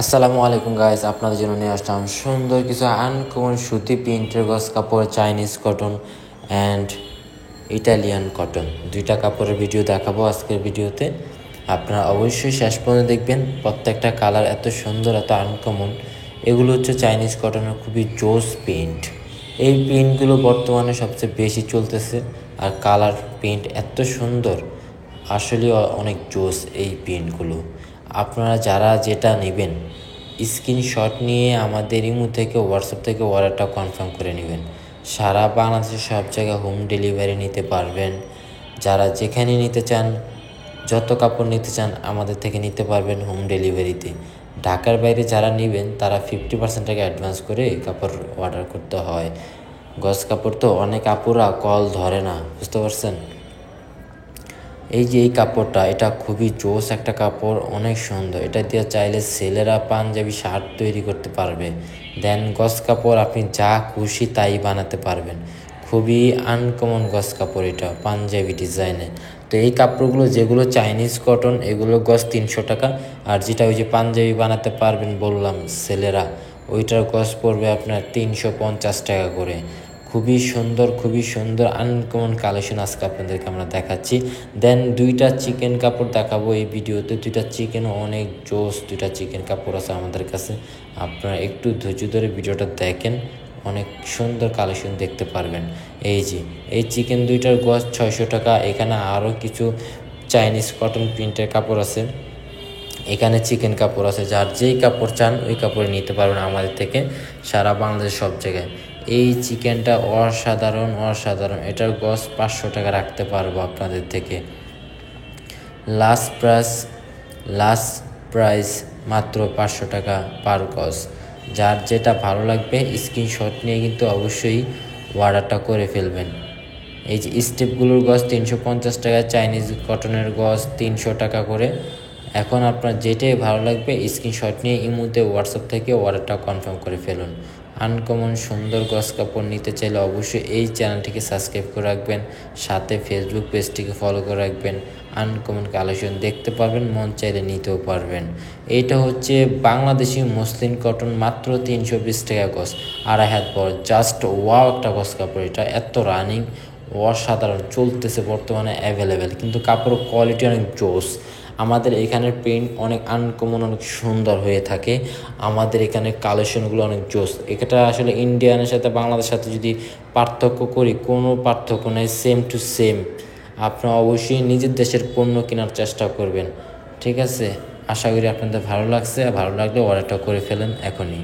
আসসালামু আলাইকুম গাইস, আপনাদের জন্য নিয়ে আসলাম সুন্দর কিছু আনকমন সুতি প্রিন্টের গস কাপড়, Chinese cotton and Italian cotton. দুইটা কাপড়ের ভিডিও দেখাবো আজকের ভিডিওতে। আপনারা অবশ্যই শেষ পর্যন্ত দেখবেন। প্রত্যেকটা কালার এত সুন্দর, এত আনকমন। এগুলো হচ্ছে চাইনিজ কটনের খুবই জোস প্রিন্ট। এই প্রিন্টগুলো বর্তমানে সবচেয়ে বেশি চলতেছে। আর কালার প্রিন্ট এত সুন্দর, আসলে অনেক জোস এই প্রিন্টগুলো। আপনারা যারা যেটা নেবেন স্ক্রিনশট নিয়ে আমাদের ইমো থেকে, হোয়াটসঅ্যাপ থেকে অর্ডারটা কনফার্ম করে নেবেন। সারা বাংলাদেশের সব জায়গায় হোম ডেলিভারি নিতে পারবেন। যারা যেখানে নিতে চান, যত কাপড় নিতে চান আমাদের থেকে নিতে পারবেন হোম ডেলিভারিতে। ঢাকার বাইরে যারা নেবেন তারা 50% টাকা অ্যাডভান্স করে কাপড় অর্ডার করতে হয়। গস কাপড় তো অনেক আপুরা কল ধরে না, বুঝতে পারছেন। এই যে এই কাপড়টা, এটা খুবই জোস একটা কাপড়, অনেক সুন্দর। এটা দিয়ে চাইলে ছেলেরা পাঞ্জাবি শার্ট তৈরি করতে পারবে। দেন গস কাপড় আপনি যা খুশি তাই বানাতে পারবেন। খুবই আনকমন গস কাপড়, এটা পাঞ্জাবি ডিজাইনে। তো এই কাপড়গুলো যেগুলো চাইনিজ কটন, এগুলো গস 300 টাকা। আর যেটা ওই যে পাঞ্জাবি বানাতে পারবেন বললাম ছেলেরা, ওইটার গস পড়বে আপনার 350 টাকা করে। খুবই সুন্দর আনকমন কালেকশন আজকে আপনাদেরকে আমরা দেখাচ্ছি। দেন দুইটা চিকেন কাপড় দেখাবো এই ভিডিওতে। দুইটা চিকেন অনেক জোস, দুইটা চিকেন কাপড় আছে আমাদের কাছে। আপনারা একটু ধৈর্য ধরে ভিডিওটা দেখেন, অনেক সুন্দর কালেকশন দেখতে পারবেন। এই যে এই চিকেন দুইটার গস 600 টাকা। এখানে আরও কিছু চাইনিজ কটন প্রিন্টের কাপড় আছে, এখানে চিকেন কাপড় আছে। যার যেই কাপড় চান ওই কাপড় নিতে পারবেন আমাদের থেকে সারা বাংলাদেশ সব জায়গায়। এই চিকেনটা অসাধারণ। এটার গস 500 টাকা রাখতে পারবো আপনাদের থেকে। লাস্ট প্রাইস মাত্র 500 টাকা পার গস। যার যেটা ভালো লাগবে স্ক্রিনশট নিয়ে কিন্তু অবশ্যই অর্ডারটা করে ফেলবেন। এই যে স্টেপগুলোর গস 350 টাকা, চাইনিজ কটনের গস 300 টাকা করে। এখন আপনার যেটাই ভালো লাগবে স্ক্রিনশট নিয়ে ইমোতে, হোয়াটসঅ্যাপ থেকে অর্ডারটা কনফার্ম করে ফেলুন। আনকমন সুন্দর গস কাপড় নিতে চাইলে অবশ্যই এই চ্যানেলটিকে সাবস্ক্রাইব করে রাখবেন, সাথে ফেসবুক পেজটিকে ফলো করে রাখবেন। আনকমন কালেকশন দেখতে পারবেন, মন চাইলে নিতেও পারবেন। এইটা হচ্ছে বাংলাদেশি মসলিন কটন, মাত্র 320 টাকা গস, 2.5 হাত বড়। জাস্ট ওয়াও একটা গস কাপড়, এটা এত রানিং, অসাধারণ চলতেছে বর্তমানে অ্যাভেলেবেল। কিন্তু কাপড়ের কোয়ালিটি অনেক জোস। আমাদের এখানের প্রিন্ট অনেক আনকমন, অনেক সুন্দর হয়ে থাকে। আমাদের এখানে কালেকশনগুলো অনেক জোস। এটা আসলে ইন্ডিয়ানের সাথে বাংলাদেশের সাথে যদি পার্থক্য করি, কোনো পার্থক্য নেই, সেম টু সেম। আপনারা অবশ্যই নিজের দেশের পণ্য কেনার চেষ্টা করবেন, ঠিক আছে। আশা করি আপনাদের ভালো লাগছে। ভালো লাগলে অর্ডারটা করে ফেলেন এখনই।